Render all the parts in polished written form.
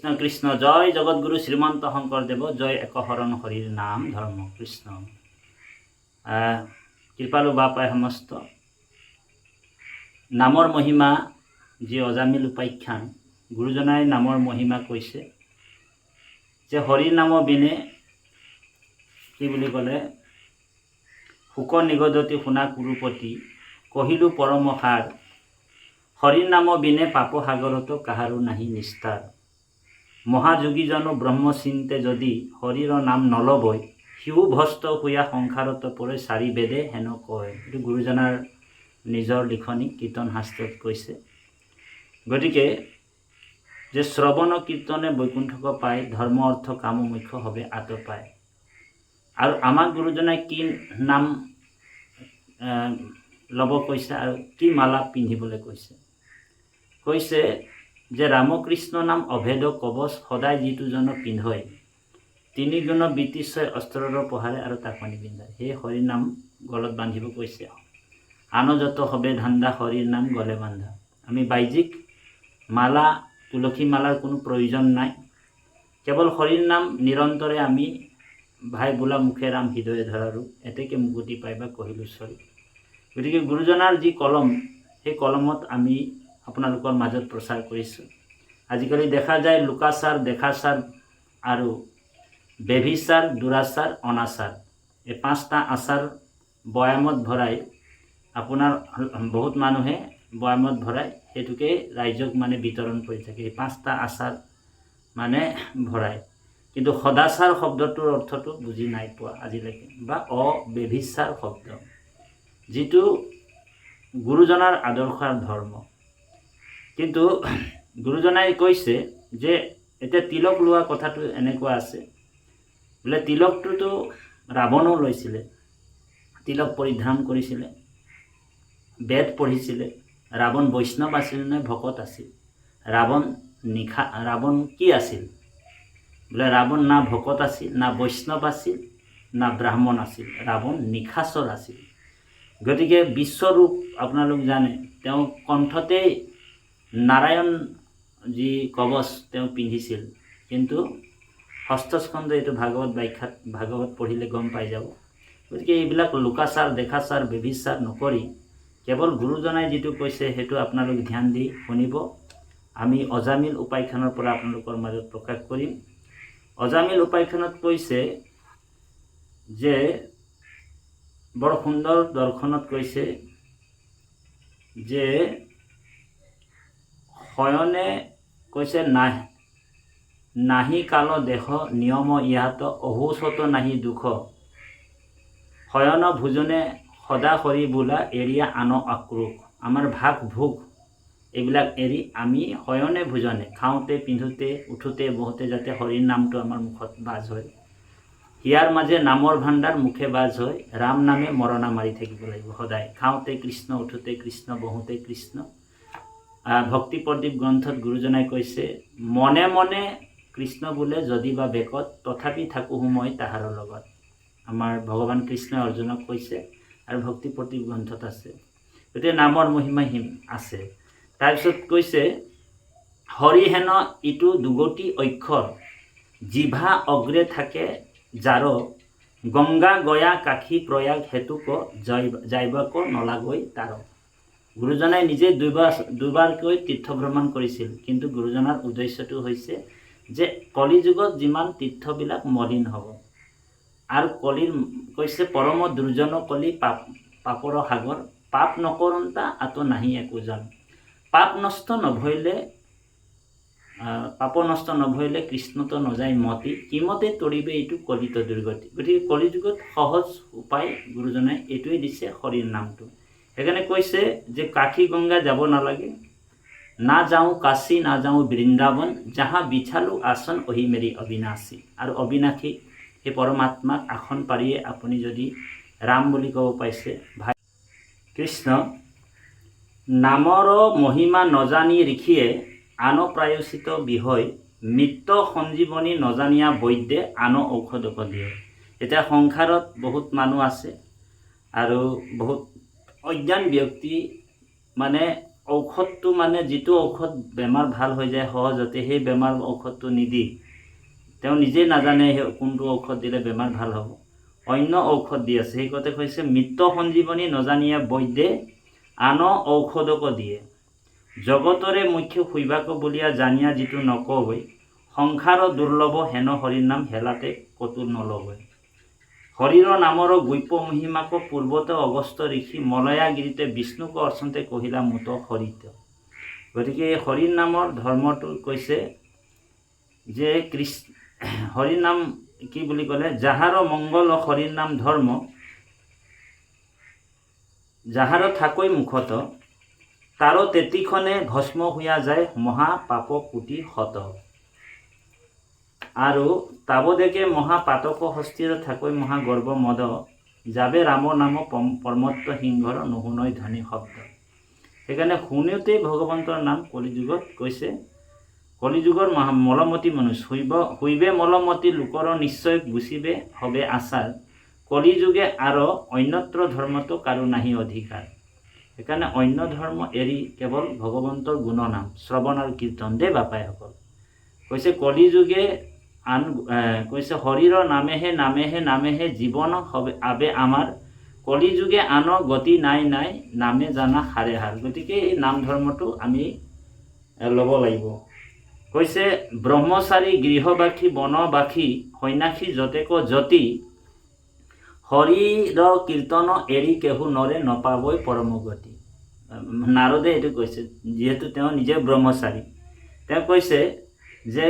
কৃষ্ণ কৃষ্ণ জয় জগৎগুৰু শ্ৰীমন্ত শংকৰদেৱ জয় একশৰণ হৰিৰ নাম ধৰ্ম কৃষ্ণ। কৃপালু বাপাই সমস্ত নামৰ মহিমা যি অজামিল উপাখ্যান গুৰুজনাই নামৰ মহিমা কৈছে যে হৰিৰ নাম বিনে কি বুলি ক'লে শুক নিগদতি শুনা কুৰুপতি কহিলো পৰমসাৰ হৰিৰ নাম বিনে পাপ সাগৰত কাহাৰো নাহি নিস্তাৰ। মহাযোগীজনো ব্ৰহ্ম চিন্তে যদি হৰিৰ নাম নলবই সিও ভস্ত শুয়া সংসাৰত পৰে চাৰি বেদে হেন কয়। এইটো গুৰুজনাৰ নিজৰ লিখনি কীৰ্তন শাস্ত্ৰত কৈছে। গতিকে যে শ্ৰৱণ কীৰ্তনে বৈকুণ্ঠক পায় ধৰ্ম অৰ্থ কাম মুখ্য হবে আত পায়। আৰু আমাক গুৰুজনাই কি নাম ল'ব কৈছে আৰু কি মালা পিন্ধিবলৈ কৈছে। কৈছে যে ৰামকৃষ্ণ নাম অভেদ কবচ সদায় যিটো জন পিন্ধয় তিনি গুণ বিতিশয় অস্ত্ৰৰ পহাৰে আৰু তাকনি পিন্ধায়। সেই হৰিৰ নাম গলত বান্ধিব কৈছে। আন যত হবে ধান্দা হৰিৰ নাম গলে বান্ধা। আমি বাহ্যিক মালা তুলসী মালাৰ কোনো প্ৰয়োজন নাই। কেৱল হৰিৰ নাম নিৰন্তৰে আমি ভাই বোলা মুখে ৰাম হৃদয়ে ধৰাৰো এতেকে মুকুতি পাইবা কহিলো চৰি। গতিকে গুৰুজনাৰ যি কলম সেই কলমত আমি আপোনালোকৰ মাজত প্ৰচাৰ কৰিছোঁ। আজিকালি দেখা যায় লোকাচাৰ দেখাচাৰ আৰু বেভিচাৰ দুৰাচাৰ অনাচাৰ এই পাঁচটা আচাৰ বয়ামত ভৰাই আপোনাৰ বহুত মানুহে বয়ামত ভৰাই সেইটোকে ৰাইজক মানে বিতৰণ কৰি থাকে। এই পাঁচটা আচাৰ মানে ভৰাই কিন্তু সদাচাৰ শব্দটোৰ অৰ্থটো বুজি নাই পোৱা আজিলৈকে বা অবেভিচাৰ শব্দ যিটো গুৰুজনাৰ আদৰ্শৰ ধৰ্ম। কিন্তু গুৰুজনাই কৈছে যে এতিয়া তিলক লোৱা কথাটো এনেকুৱা আছে বোলে তিলকটোতো ৰাৱণো লৈছিলে, তিলক পৰিধান কৰিছিলে, বেদ পঢ়িছিলে। ৰাৱণ বৈষ্ণৱ আছিল নে ভকত আছিল? ৰাৱণ কি আছিল বোলে? ৰাৱণ না ভকত আছিল, না বৈষ্ণৱ আছিল, না ব্ৰাহ্মণ আছিল। ৰাৱণ নিশাচৰ আছিল। গতিকে বিশ্বৰূপ আপোনালোক জানে তেওঁ কণ্ঠতেই নাৰায়ণ যি কবচ তেওঁ পিন্ধিছিল। কিন্তু ষষ্ঠস্কন্ধ এইটো ভাগৱত ব্যাখ্যাত ভাগৱত পঢ়িলে গম পাই যাব। গতিকে এইবিলাক লোকাচাৰ দেখাচাৰ বেভিচাৰ নকৰি কেৱল গুৰুজনাই যিটো কৈছে সেইটো আপোনালোক ধ্যান দি শুনিব। আমি অজামিল উপাখ্যানৰ পৰা আপোনালোকৰ মাজত প্ৰকাশ কৰিম। অজামিল উপাখ্যানত কৈছে যে বৰ সুন্দৰ দৰ্শনত কৈছে যে শয়নে কৈছে নাহি কাল দেহ নিয়ম ইয়াত অহৌচত নাহি দুখ শয়ন ভোজনে সদা হৰি বোলা এৰিয়া আন আক্ৰোশ। আমাৰ ভাগ ভোগ এইবিলাক এৰি আমি শয়নে ভোজনে খাওঁতে পিন্ধোতে উঠোতে বহোতে যাতে হৰিৰ নামটো আমাৰ মুখত বাজ হয়। হিয়াৰ মাজে নামৰ ভাণ্ডাৰ মুখে বাজ হয়। ৰাম নামে মৰণা মাৰি থাকিব লাগিব সদায়। খাওঁতে কৃষ্ণ উঠোতে কৃষ্ণ বহোতে কৃষ্ণ। ভক্তি প্ৰদীপ গ্ৰন্থত গুৰুজনাই কৈছে মনে মনে কৃষ্ণ বোলে যদি বা বেকত তথাপি থাকোঁ মই তাহাৰ লগত। আমাৰ ভগৱান কৃষ্ণই অৰ্জুনক কৈছে আৰু ভক্তি প্ৰদীপ গ্ৰন্থত আছে। গতিকে নামৰ মহিমা আছে। তাৰপিছত কৈছে হৰি হেন ইটো দুগতি অক্ষৰ জিভা অগ্ৰে থাকে যাৰ গংগা গয়া কাশী প্ৰয়াগ হেতুক যাইবাক নলাগৈ তাৰ। গুৰুজনাই নিজে দুবাৰকৈ তীৰ্থ ভ্ৰমণ কৰিছিল। কিন্তু গুৰুজনাৰ উদ্দেশ্যটো হৈছে যে কলিযুগত যিমান তীৰ্থবিলাক মলিন হ'ব আৰু কলিৰ কৈছে পৰম দুৰ্জন কলি পাপৰ সাগৰ পাপ নকৰন্তা আত নাহি একোজন। পাপ নষ্ট নভৰিলে কৃষ্ণতো নযায় মতি কিমতে তৰিবে এইটো কলিত দুৰ্গতি। গতিকে কলিযুগত সহজ উপায় গুৰুজনাই এইটোৱে দিছে হৰিৰ নামটো। সেইকাৰণে কৈছে যে কাশী গংগা যাব নালাগে, না যাওঁ কাশী না যাওঁ বৃন্দাবন যাহা বিছালো আসন অহি মেৰি অবিনাশী। আৰু অবিনাশী সেই পৰমাত্মাক আসন পাৰিয়ে আপুনি যদি ৰাম বুলি ক'ব পাইছে ভাই কৃষ্ণ। নামৰ মহিমা নজানি ঋষিয়ে আন প্ৰায়োচিত বিষয় মৃত্য সঞ্জীৱনী নজানিয়া বৈদ্যে আন ঔষধক দিয়ে। এতিয়া সংসাৰত বহুত মানুহ আছে আৰু বহুত অজ্ঞান ব্যক্তি মানে ঔষধটো মানে যিটো ঔষধ বেমাৰ ভাল হৈ যায় সহজতে, সেই বেমাৰ ঔষধটো নিদি তেওঁ নিজেই নাজানে কোনটো ঔষধ দিলে বেমাৰ ভাল হ'ব, অন্য ঔষধ দি আছে। সেই কথা কৈছে মৃত সঞ্জীৱনী নজানিয়া বৈদ্যে আন ঔষধকো দিয়ে, জগতৰে মুখ্য শুইবাক বুলিয়া জানিয়া যিটো নকবৈ, সংসাৰ দুৰ্লভ হেন হৰিৰ নাম হেলাতে কতো নলবৈ। হৰিৰ নামৰ গৈপ মহিমাক পূৰ্বতে অগস্ত ঋষি মলয়াগিৰিতে বিষ্ণুক অৰ্চনতে কহিলা মুত হৰিত। গতিকে এই হৰিৰ নামৰ ধৰ্মটো কৈছে যে হৰিৰ নাম কি বুলি ক'লে, যাহাৰ মংগল হৰিৰ নাম ধৰ্ম, যাহাৰ থাকৈ মুখত, তাৰো তেতিখনে ভস্ম হৈয়া যায় মহা পাপ কোটি শত। আৰু তাবদেকে মহা পাতক হস্তিৰ থাকৈ মহা গৰ্ব মদ, যাবে ৰাম নাম পৰমত্ব সিংহৰ নুশুনৈ ধ্বনি শব্দ। সেইকাৰণে শুনোতেই ভগৱন্তৰ নাম কলিযুগত কৈছে, কলিযুগৰ মলমতি মনুষ্য শুইবে মলমতি লোকৰ নিশ্চয় গুচিবে হবে আচাৰ, কলিযুগে আৰু অন্যত্ৰ ধৰ্মতো কাৰো নাহি অধিকাৰ। সেইকাৰণে অন্য ধৰ্ম এৰি কেৱল ভগৱন্তৰ গুণনাম শ্ৰৱণ আৰু কীৰ্তন দে বাপাইসকল। কৈছে কলিযুগে কৈছে হৰিৰ নামেহে নামেহে নামেহে জীৱন হবে আবে আমাৰ, কলিযুগে আন গতি নাই নাই নামে জানা হাৰে হাৰ। গতিকে এই নাম ধৰ্মটো আমি ল'ব লাগিব। কৈছে ব্ৰহ্মচাৰী গৃহবাসী বনবাসী সন্যাসী যতেক যতি, হৰিৰ কীৰ্তন এৰি কেহু নৰে নপাবই পৰম গতি। নাৰদে এইটো কৈছে, যিহেতু তেওঁ নিজে ব্ৰহ্মচাৰী। তেওঁ কৈছে যে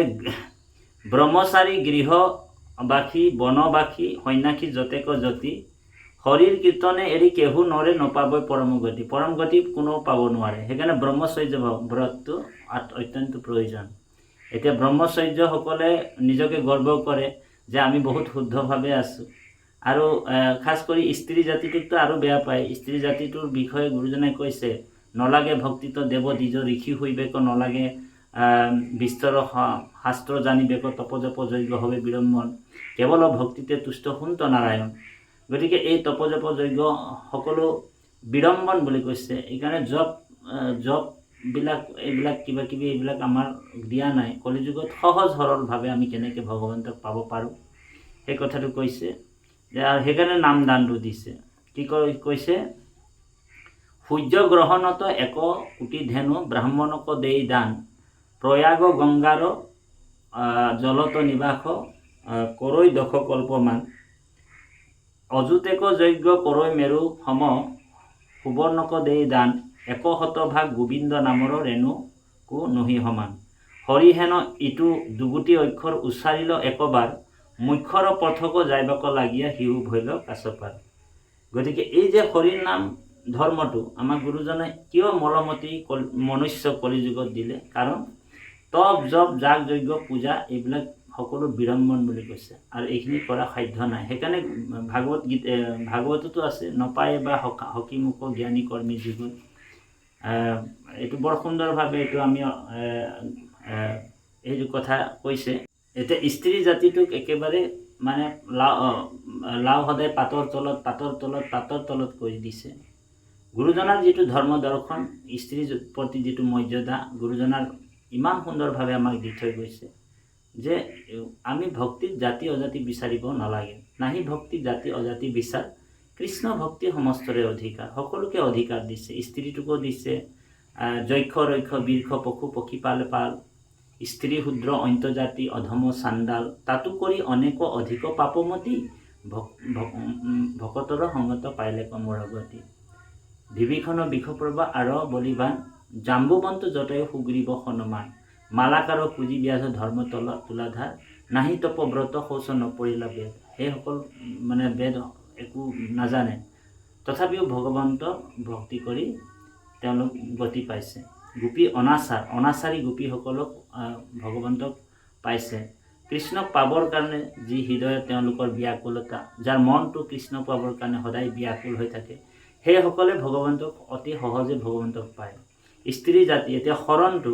ব্ৰহ্মচাৰী গৃহবাসী বনবাসী সন্যাসী যতেক যতি, হৰিৰ কীৰ্তনে এৰি কেহু নৰে নপাবই পৰম গতি। পৰম গতি কোনেও পাব নোৱাৰে। সেইকাৰণে ব্ৰহ্মচৰ্য ব্ৰতটো অত্যন্ত প্ৰয়োজন। এতিয়া ব্ৰহ্মচৰ্যসকলে নিজকে গৰ্ব কৰে যে আমি বহুত শুদ্ধভাৱে আছোঁ। আৰু খাস কৰি স্ত্ৰী জাতিটোকতো আৰু বেয়া পায়। স্ত্ৰী জাতিটোৰ বিষয়ে গুৰুজনে কৈছে, নলাগে ভক্তিত দেৱ দ্বিজ ঋষি হৈবেক, নলাগে বিস্তৰ শাস্ত্ৰ জানিবেক, তপজপ যজ্ঞ হবে বিড়ম্বন, কেৱল ভক্তিতে তুষ্ট শুন্ত নাৰায়ণ। গতিকে এই তপজপ যজ্ঞ সকলো বিড়ম্বন বুলি কৈছে। এইকাৰণে জপবিলাক এইবিলাক কিবা কিবি এইবিলাক আমাৰ দিয়া নাই। কলিযুগত সহজ সৰলভাৱে আমি কেনেকৈ ভগৱন্তক পাব পাৰোঁ সেই কথাটো কৈছে। আৰু সেইকাৰণে নামদানটো দিছে। কি কৈছে, সূৰ্য গ্ৰহণত 1 কোটি ধেনু, ব্ৰাহ্মণক দেই দান, প্ৰয়াগ গংগাৰ জলত নিবাস, কৰৈ দশ কল্পমান, অযুতেক যজ্ঞ কৰৈ মেৰু সম, সুবৰ্ণক দেই দান, 100 ভাগ গোবিন্দ নামৰ ৰেণুকো নহি সমান, হৰিহেন ইটো দুগুটি অক্ষৰ উচ্চাৰিল একবাৰ, মুখ্যৰ পথক যাইবাক লাগিয়া হিউ ভৈল কাছপাৰ। গতিকে এই যে হৰিৰ নাম ধৰ্মটো আমাক গুৰুজনে কিয় মলমতি মনুষ্য কলিযুগত দিলে, কাৰণ তপ জপ যাগ যজ্ঞ পূজা এইবিলাক সকলো বিড়ম্বন বুলি কৈছে। আৰু এইখিনি কৰা সাধ্য নাই। সেইকাৰণে ভাগৱততো আছে, নপায় বা হকি মুখ জ্ঞানী কৰ্মী জীৱন। এইটো বৰ সুন্দৰভাৱে এইটো আমি এইটো কথা কৈছে। এতিয়া স্ত্ৰী জাতিটোক একেবাৰে মানে লাও সদায় পাতৰ তলত কৰি দিছে। গুৰুজনাৰ যিটো ধৰ্ম দৰ্শন, স্ত্ৰীৰ প্ৰতি যিটো মৰ্যাদা গুৰুজনাৰ ইমান সুন্দৰভাৱে আমাক দি থৈ গৈছে যে আমি ভক্তিত জাতি অজাতি বিচাৰিব নালাগে। নাহি ভক্তি জাতি অজাতি বিচাৰ, কৃষ্ণ ভক্তি সমস্তৰে অধিকাৰ। সকলোকে অধিকাৰ দিছে, স্ত্ৰীটোকো দিছে। যক্ষ ৰক্ষ বীৰ্ষ পশু পক্ষী পাল পাল, স্ত্ৰী শূদ্ৰ অন্তজাতি অধম চাণ্ডাল, তাতো কৰি অনেক অধিক পাপমতি, ভকতৰ সংগত পাইলে কমৰ গতি। বিভীষণ বিষপ্ৰভা আৰ বলিবান, জাম্বুবন্ত জটায়ু সুগ্ৰীব হনুমান, মালাকাৰ পুঁজি ব্যাধ ধৰ্ম তুলাধাৰ, নাহি তপ ব্ৰত শৌচ নপৰিলা বেদ। সেইসকল মানে বেদ একো নাজানে, তথাপিও ভগৱন্ত ভক্তি কৰি তেওঁলোক গতি পাইছে। গোপী অনাচাৰী গোপীসকলক ভগৱন্তক পাইছে। কৃষ্ণক পাবৰ কাৰণে যি হৃদয়ত তেওঁলোকৰ ব্যাকুলতা, যাৰ মনটো কৃষ্ণ পাবৰ কাৰণে সদায় ব্যাকুল হৈ থাকে, সেইসকলে ভগৱন্তক অতি সহজে ভগৱন্তক পায়। স্ত্ৰী জাতি এতিয়া শৰণটো,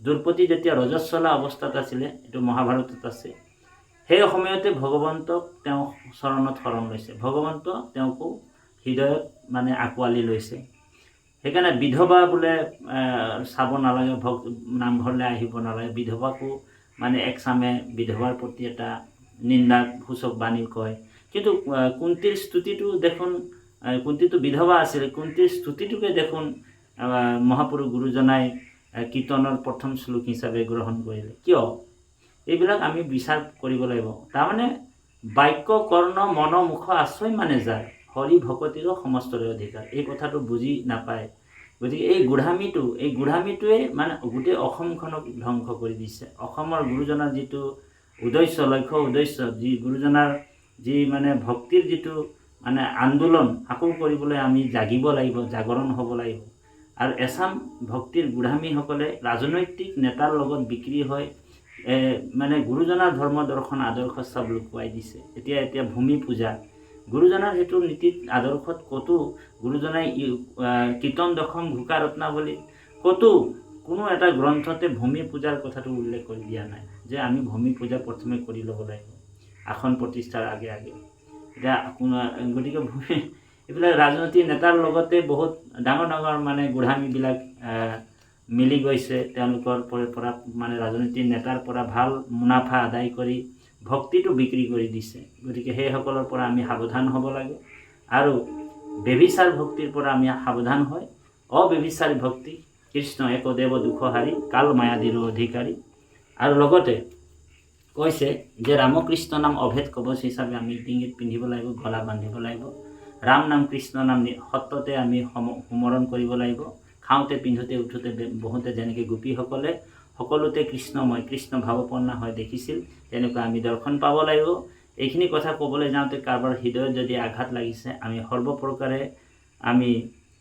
দ্ৰৌপদী যেতিয়া ৰজস্বলা অৱস্থাত আছিলে, এইটো মহাভাৰতত আছে, সেই সময়তে ভগৱন্তক তেওঁ চৰণত শৰণ লৈছে। ভগৱন্ত তেওঁকো হৃদয়ত মানে আঁকোৱালি লৈছে। সেইকাৰণে বিধৱা বোলে চাব নালাগে, নামঘৰলৈ আহিব নালাগে, বিধৱাকো মানে একচামে বিধৱাৰ প্ৰতি এটা নিন্দাসূচক বাণী কয়। কিন্তু কুন্তীৰ স্তুতিটো দেখোন, কুন্তীটো বিধৱা আছিল, কুন্তীৰ স্তুতিটোকে দেখোন মহাপুৰুষ গুৰুজনাই কীৰ্তনৰ প্ৰথম শ্লোক হিচাপে গ্ৰহণ কৰিলে। কিয়? এইবিলাক আমি বিচাৰ কৰিব লাগিব। তাৰমানে বাক্য কৰ্ণ মন মুখ আশ্ৰয় মানে যাৰ, হৰি ভকতিৰো সমস্তৰে অধিকাৰ, এই কথাটো বুজি নাপায়। গতিকে এই গুঢ়ামীটোৱে মানে গোটেই অসমখনক ধ্বংস কৰি দিছে। অসমৰ গুৰুজনাৰ যিটো উদ্দেশ্য, লক্ষ্য উদ্দেশ্য, যি গুৰুজনাৰ যি মানে ভক্তিৰ যিটো মানে আন্দোলন আকৌ কৰিবলৈ আমি জাগিব লাগিব, জাগৰণ হ'ব লাগিব। আৰু এচাম ভক্তিৰ গুঢ়ামীসকলে ৰাজনৈতিক নেতাৰ লগত বিক্ৰী হৈ মানে গুৰুজনাৰ ধৰ্ম দৰ্শন আদৰ্শ চব লুকুৱাই দিছে। এতিয়া ভূমি পূজা, গুৰুজনাৰ সেইটো নীতিত আদৰ্শত ক'তো গুৰুজনাই কীৰ্তন দশম ঘোষা ৰত্নাৱলী ক'তো কোনো এটা গ্ৰন্থতে ভূমি পূজাৰ কথাটো উল্লেখ কৰি দিয়া নাই, যে আমি ভূমি পূজা প্ৰথমে কৰি ল'ব লাগিব আসন প্ৰতিষ্ঠাৰ আগে আগে। এতিয়া গতিকে এইবিলাক ৰাজনৈতিক নেতাৰ লগতে বহুত ডাঙৰ ডাঙৰ মানে গুঢ়ামীবিলাক মিলি গৈছে। তেওঁলোকৰ পৰা মানে ৰাজনৈতিক নেতাৰ পৰা ভাল মুনাফা আদায় কৰি ভক্তিটো বিক্ৰী কৰি দিছে। গতিকে সেইসকলৰ পৰা আমি সাৱধান হ'ব লাগে। আৰু বেভিচাৰ ভক্তিৰ পৰা আমি সাৱধান হৈ অবেভিচাৰী ভক্তি, কৃষ্ণ একদেৱ দুখহাৰী, কাল মায়াদীৰো অধিকাৰী। আৰু লগতে কৈছে যে ৰামকৃষ্ণ নাম অভেদ কবচ হিচাপে আমি ডিঙিত পিন্ধিব লাগিব, গলা বান্ধিব লাগিব। ৰাম নাম কৃষ্ণ নাম সত্যতে আমি সুমৰণ কৰিব লাগিব। খাওঁতে পিন্ধোতে উঠোতে বহোঁতে যেনেকৈ গোপীসকলে সকলোতে কৃষ্ণময়, কৃষ্ণ ভাৱপূৰ্ণ হৈ দেখিছিল, তেনেকুৱা আমি দৰ্শন পাব লাগিব। এইখিনি কথা ক'বলৈ যাওঁতে কাৰোবাৰ হৃদয়ত যদি আঘাত লাগিছে, আমি সৰ্বপ্ৰকাৰে আমি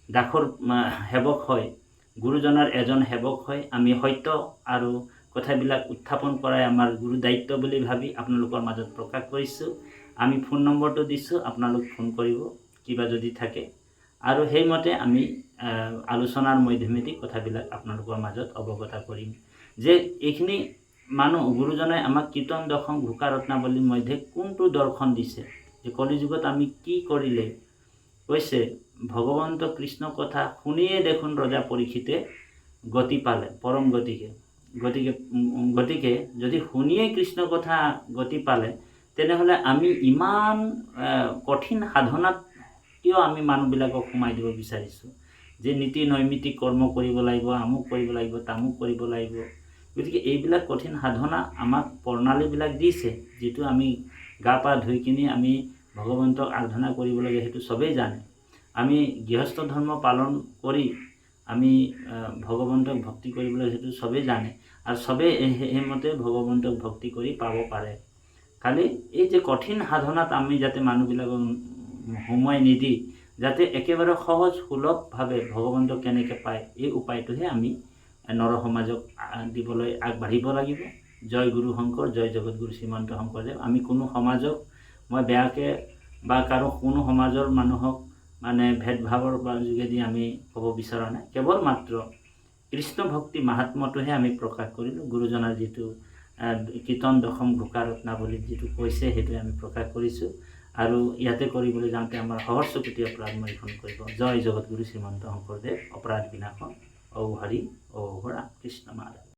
দাসৰ সেৱক হয়, গুৰুজনাৰ এজন সেৱক হয় আমি সত্য আৰু কথাবিলাক উত্থাপন কৰাই আমাৰ গুৰু দায়িত্ব বুলি ভাবি আপোনালোকৰ মাজত প্ৰকাশ কৰিছোঁ। আমি ফোন নম্বৰটো দিছোঁ, আপোনালোক ফোন কৰিব কিবা যদি থাকে, আৰু সেইমতে আমি আলোচনাৰ মাধ্যমেদি কথাবিলাক আপোনালোকৰ মাজত অৱগত কৰিম। যে এইখিনি মানুহ গুৰুজনাই আমাক কীৰ্তন দশম ঘোষা ৰত্নাৱলীৰ মধ্যে কোনটো দৰ্শন দিছে, যে কলিযুগত আমি কি কৰিলে। কৈছে ভগৱন্ত কৃষ্ণ কথা শুনিয়ে দেখোন ৰজা পৰীক্ষিতে গতি পালে পৰম গতিকে। গতিকে যদি শুনিয়ে কৃষ্ণ কথা গতি পালে, তেনেহ'লে আমি ইমান কঠিন সাধনাত কিয় আমি মানুহবিলাকক সোমাই দিব বিচাৰিছোঁ, যে নীতি নৈমিত্তিক কৰ্ম কৰিব লাগিব, আমুক কৰিব লাগিব, তামুক কৰিব লাগিব। গতিকে এইবিলাক কঠিন সাধনা আমাক প্ৰণালীবিলাক দিছে, যিটো আমি গা পা ধুই কিনি আমি ভগৱন্তক আৰাধনা কৰিব লাগে, সেইটো চবেই জানে। আমি গৃহস্থ ধৰ্ম পালন কৰি আমি ভগৱন্তক ভক্তি কৰিবলৈ সেইটো চবেই জানে, আৰু চবেই সেইমতে ভগৱন্তক ভক্তি কৰি পাব পাৰে। খালি এই যে কঠিন সাধনাত আমি যাতে মানুহবিলাকক সময় নিদি যাতে একেবাৰে সহজ সুলভভাৱে ভগৱন্তক কেনেকৈ পায়, এই উপায়টোহে আমি নৰসমাজক দিবলৈ আগবাঢ়িব লাগিব। জয় গুৰু শংকৰ, জয় জগতগুৰু শ্ৰীমন্ত শংকৰদেৱ। আমি কোনো সমাজক মই বেয়াকৈ বা কোনো সমাজৰ মানুহক মানে ভেদভাৱৰ যোগেদি আমি ক'ব বিচৰা নাই। কেৱল মাত্ৰ কৃষ্ণ ভক্তি মাহাত্ম্যটোহে আমি প্ৰকাশ কৰিলোঁ। গুৰুজনাৰ যিটো কীৰ্তন দশম ঘোষা ৰত্নাৱলীত যিটো কৈছে, সেইটোৱে আমি প্ৰকাশ কৰিছোঁ। আৰু ইয়াতে কৰিবলৈ যাওঁতে আমাৰ সহজ চকুতি অপৰাধ মৰিখন কৰিব। জয় জগতগুৰু শ্ৰীমন্ত শংকৰদেৱ, অপৰাধ বিনাশন, ঔ হৰি ঔ ৰাম কৃষ্ণ মাধৱ।